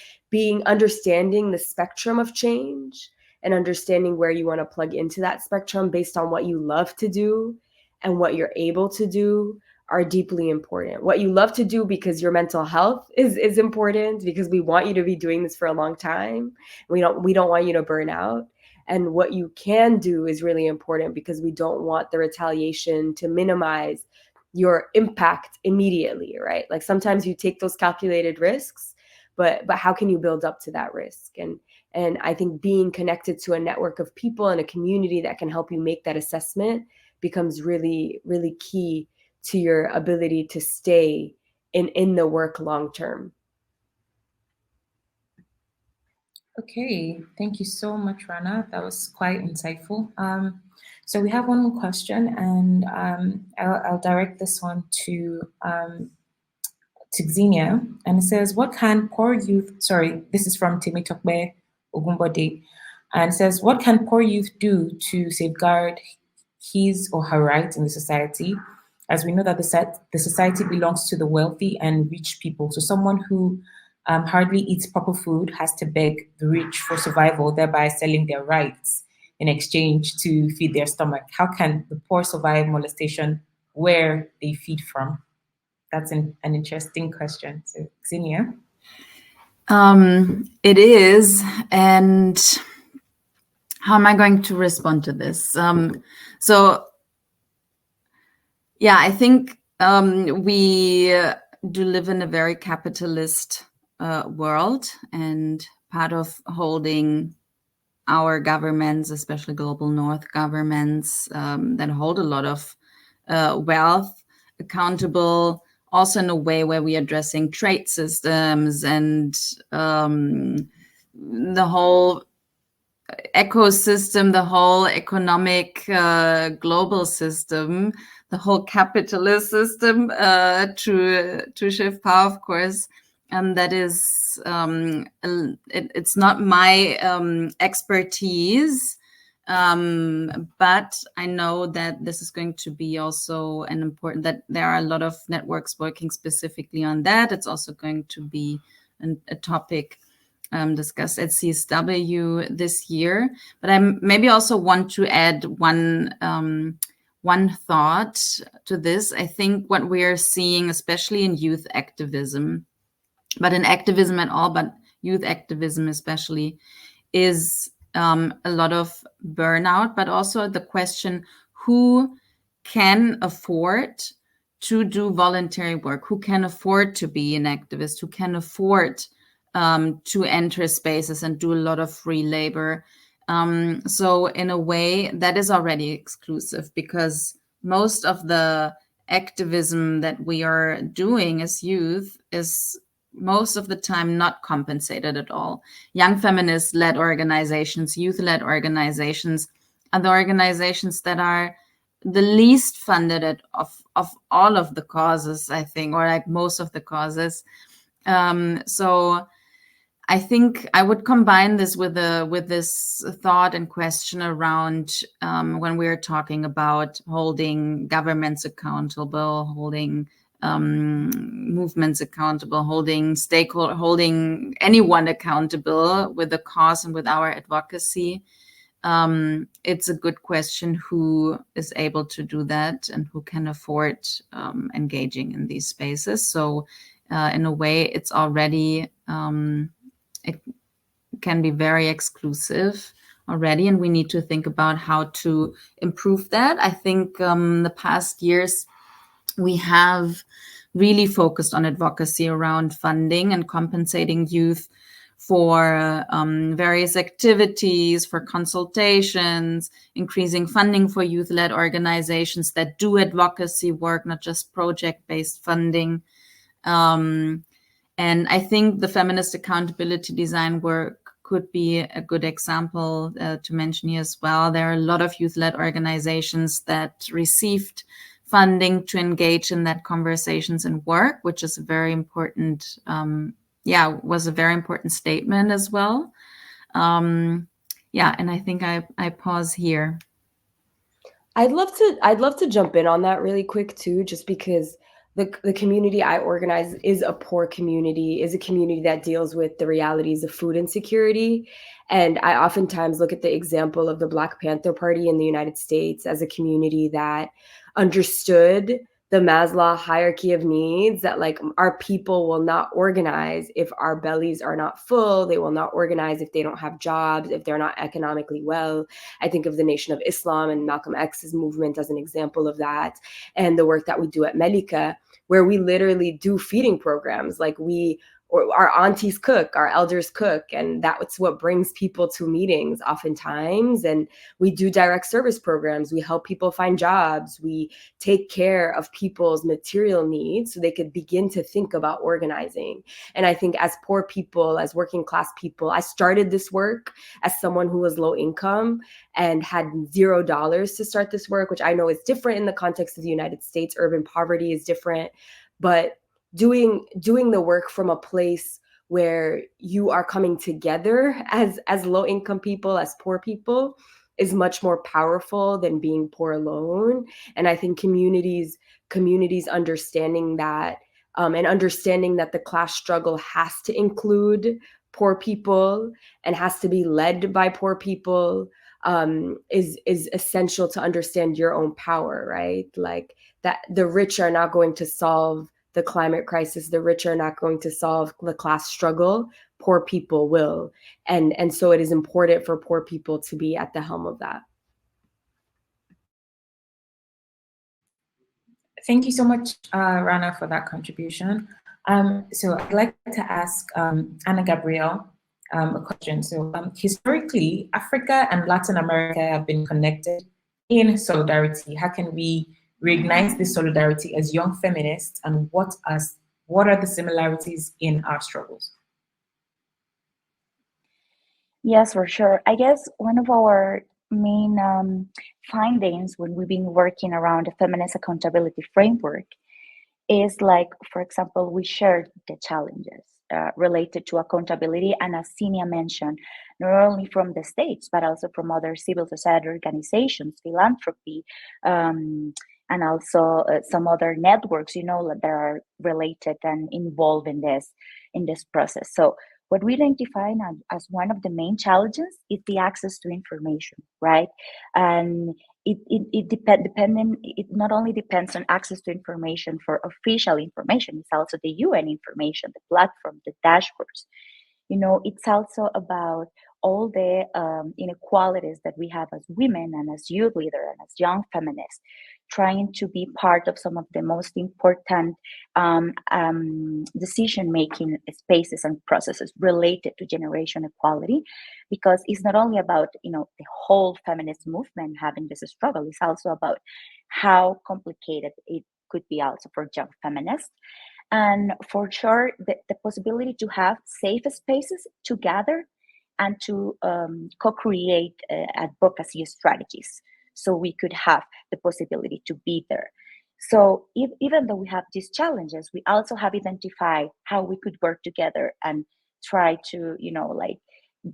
understanding the spectrum of change and understanding where you want to plug into that spectrum based on what you love to do and what you're able to do are deeply important. What you love to do because your mental health is important, because we want you to be doing this for a long time. We don't want you to burn out. And what you can do is really important, because we don't want the retaliation to minimize your impact immediately, right? Like sometimes you take those calculated risks, but how can you build up to that risk? And I think being connected to a network of people and a community that can help you make that assessment becomes really, really key to your ability to stay in the work long term. Okay, thank you so much, Rana. That was quite insightful. So we have one more question, and I'll direct this one to Xenia, and it says, "What can poor youth?" Sorry, this is from Timitokbe Ogunbode, and it says, "What can poor youth do to safeguard his or her rights in the society? As we know that the society belongs to the wealthy and rich people. So someone who hardly eats proper food has to beg the rich for survival, thereby selling their rights in exchange to feed their stomach. How can the poor survive molestation where they feed from?" That's an interesting question. So, Xenia? It is. And how am I going to respond to this? So, yeah, I think we do live in a very capitalist world, and part of holding our governments, especially global North governments, that hold a lot of wealth accountable, also in a way where we are addressing trade systems and the whole ecosystem, the whole economic global system, the whole capitalist system to shift power, of course. And that is, it's not my expertise, but I know that this is going to be also an important, that there are a lot of networks working specifically on that. It's also going to be a topic discussed at CSW this year. But I maybe also want to add one thought to this. I think what we are seeing, especially in youth activism, but in activism at all, but youth activism especially, is a lot of burnout, but also the question, who can afford to do voluntary work? Who can afford to be an activist? Who can afford to enter spaces and do a lot of free labor? So in a way, that is already exclusive, because most of the activism that we are doing as youth is most of the time not compensated at all. Young feminist-led organizations, youth-led organizations are the organizations that are the least funded of all of the causes, I think, or like most of the causes. So I think I would combine this with this thought and question around when we're talking about holding governments accountable, holding movements accountable, holding anyone accountable with the cause and with our advocacy. It's a good question who is able to do that and who can afford engaging in these spaces. So in a way, it's already it can be very exclusive already, and we need to think about how to improve that. I think the past years we have really focused on advocacy around funding and compensating youth for various activities, for consultations, increasing funding for youth-led organizations that do advocacy work, not just project-based funding. And I think the feminist accountability design work could be a good example to mention here as well. There are a lot of youth-led organizations that received funding to engage in that conversations and work, which is a very important, was a very important statement as well. And I think I pause here. I'd love to jump in on that really quick too, just because the community I organize is a poor community, is a community that deals with the realities of food insecurity. And I oftentimes look at the example of the Black Panther Party in the United States as a community that understood the Maslow hierarchy of needs, that like our people will not organize if our bellies are not full. They will not organize if they don't have jobs, if they're not economically well. I think of the Nation of Islam and Malcolm X's movement as an example of that, and the work that we do at Melika, where we literally do feeding programs. Like or our aunties cook, our elders cook, and that's what brings people to meetings oftentimes. And we do direct service programs. We help people find jobs. We take care of people's material needs so they could begin to think about organizing. And I think as poor people, as working class people, I started this work as someone who was low income and had $0 to start this work, which I know is different in the context of the United States. Urban poverty is different, but doing the work from a place where you are coming together as low income people, as poor people, is much more powerful than being poor alone. And I think communities understanding that, and understanding that the class struggle has to include poor people and has to be led by poor people, is essential to understand your own power, right? Like that the rich are not going to solve the climate crisis. The rich are not going to solve the class struggle. Poor people will. And so it is important for poor people to be at the helm of that. Thank you so much, Rana, for that contribution. So I'd like to ask Anna Gabrielle a question. So historically, Africa and Latin America have been connected in solidarity. How can we reignite this solidarity as young feminists, and what are the similarities in our struggles? Yes, for sure. I guess one of our main findings when we've been working around the feminist accountability framework is, like, for example, we shared the challenges related to accountability, and as Sinia mentioned, not only from the states, but also from other civil society organizations, philanthropy, and also some other networks, that are related and involved in this process. So what we identify as one of the main challenges is the access to information, right? And it not only depends on access to information for official information, it's also the UN information, the platform, the dashboards. It's also about all the inequalities that we have as women and as youth leaders and as young feminists, trying to be part of some of the most important decision-making spaces and processes related to generation equality, because it's not only about the whole feminist movement having this struggle, it's also about how complicated it could be also for young feminists. And for sure, the possibility to have safe spaces to gather and to co-create advocacy strategies, so we could have the possibility to be there. So even though we have these challenges, we also have identified how we could work together and try to, like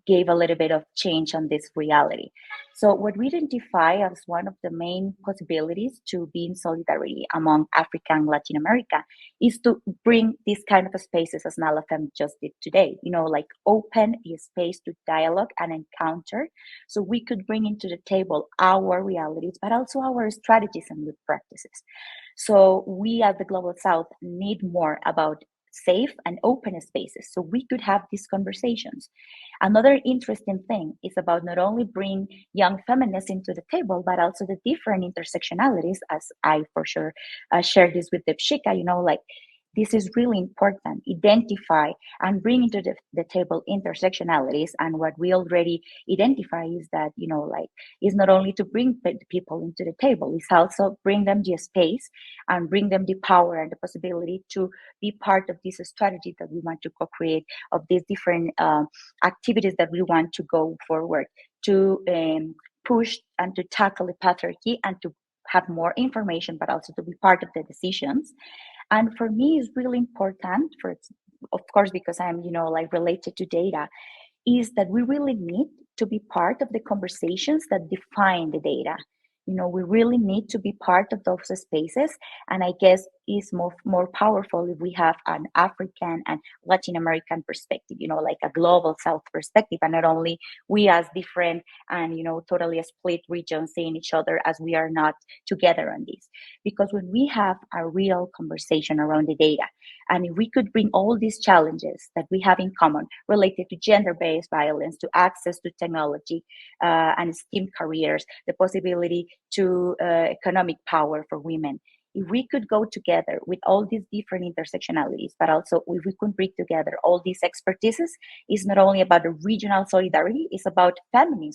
gave a little bit of change on this reality. So what we identify as one of the main possibilities to be in solidarity among Africa and Latin America is to bring these kind of spaces as Nalafem just did today, like open a space to dialogue and encounter. So we could bring into the table our realities, but also our strategies and good practices. So we at the Global South need more about safe and open spaces so we could have these conversations. Another interesting thing is about not only bring young feminists into the table, but also the different intersectionalities, as I for sure shared this with Dipshika, like this is really important. Identify and bring into the table intersectionalities. And what we already identify is that, is not only to bring the people into the table, it's also bring them the space and bring them the power and the possibility to be part of this strategy that we want to co-create, of these different activities that we want to go forward to push and to tackle the patriarchy and to have more information, but also to be part of the decisions. And for me, it's really important, of course, because I'm, like related to data, is that we really need to be part of the conversations that define the data. We really need to be part of those spaces. And I guess it's more powerful if we have an African and Latin American perspective, like a global South perspective, and not only we as different and, totally split regions seeing each other as we are not together on this. Because when we have a real conversation around the data, and if we could bring all these challenges that we have in common related to gender-based violence, to access to technology and STEM careers, the possibility to economic power for women, if we could go together with all these different intersectionalities, but also if we could bring together all these expertises, it's not only about the regional solidarity, it's about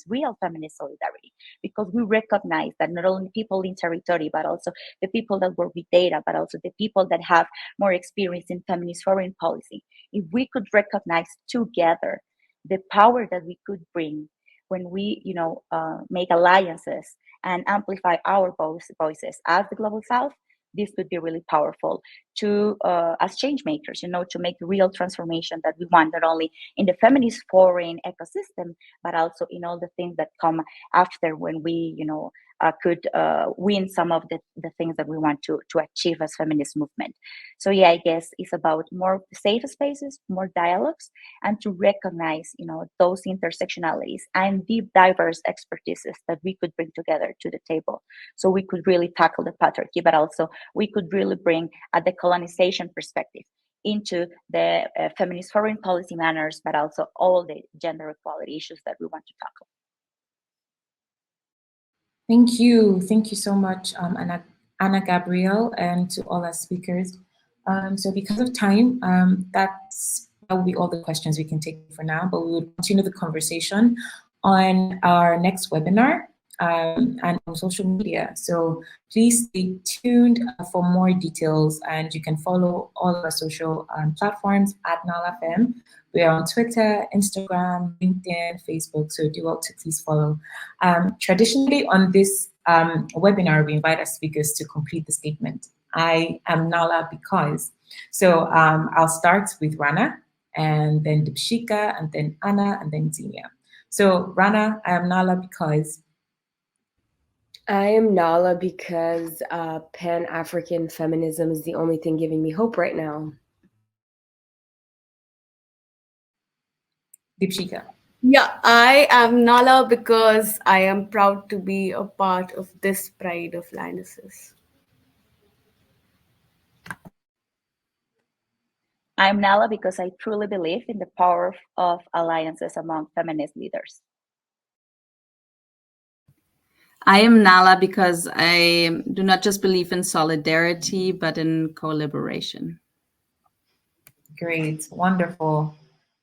real feminist solidarity, because we recognize that not only people in territory, but also the people that work with data, but also the people that have more experience in feminist foreign policy, if we could recognize together the power that we could bring when we, make alliances and amplify our voices as the Global South, this could be really powerful to, as change makers, to make the real transformation that we want, not only in the feminist foreign ecosystem, but also in all the things that come after when we, could win some of the things that we want to achieve as feminist movement. So yeah, I guess it's about more safe spaces, more dialogues, and to recognize, those intersectionalities and deep, diverse expertises that we could bring together to the table. So we could really tackle the patriarchy, but also we could really bring a decolonization perspective into the feminist foreign policy manners, but also all the gender equality issues that we want to tackle. Thank you. Thank you so much, Anna Gabrielle, and to all our speakers. So because of time, that will be all the questions we can take for now, but we will continue the conversation on our next webinar and on social media. So please stay tuned for more details, and you can follow all of our social platforms at Nalafem. We are on Twitter, Instagram, LinkedIn, Facebook, so do well to please follow. Traditionally on this webinar, we invite our speakers to complete the statement. I am Nala because. So I'll start with Rana, and then Dipshika, and then Anna, and then Zinia. So Rana, I am Nala because. I am Nala because Pan-African feminism is the only thing giving me hope right now. Dipshika. Yeah, I am Nala because I am proud to be a part of this pride of lionesses. I'm Nala because I truly believe in the power of alliances among feminist leaders. I am Nala because I do not just believe in solidarity, but in collaboration. Great, wonderful.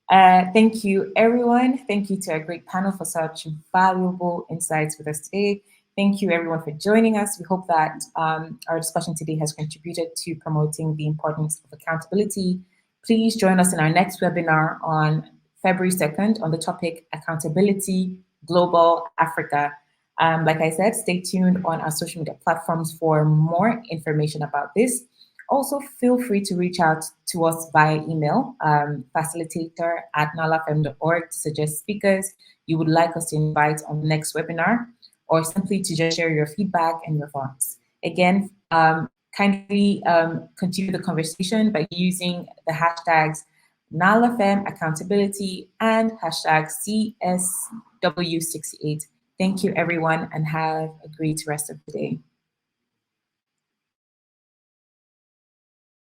Thank you, everyone. Thank you to our great panel for such valuable insights with us today. Thank you, everyone, for joining us. We hope that our discussion today has contributed to promoting the importance of accountability. Please join us in our next webinar on February 2nd on the topic Accountability, Global Africa. Like I said, stay tuned on our social media platforms for more information about this. also feel free to reach out to us via email, facilitator@nalafem.org, to suggest speakers you would like us to invite on the next webinar, or simply to just share your feedback and your thoughts. Again, kindly continue the conversation by using the hashtags Nalafem Accountability and hashtag CSW68. Thank you, everyone, and have a great rest of the day.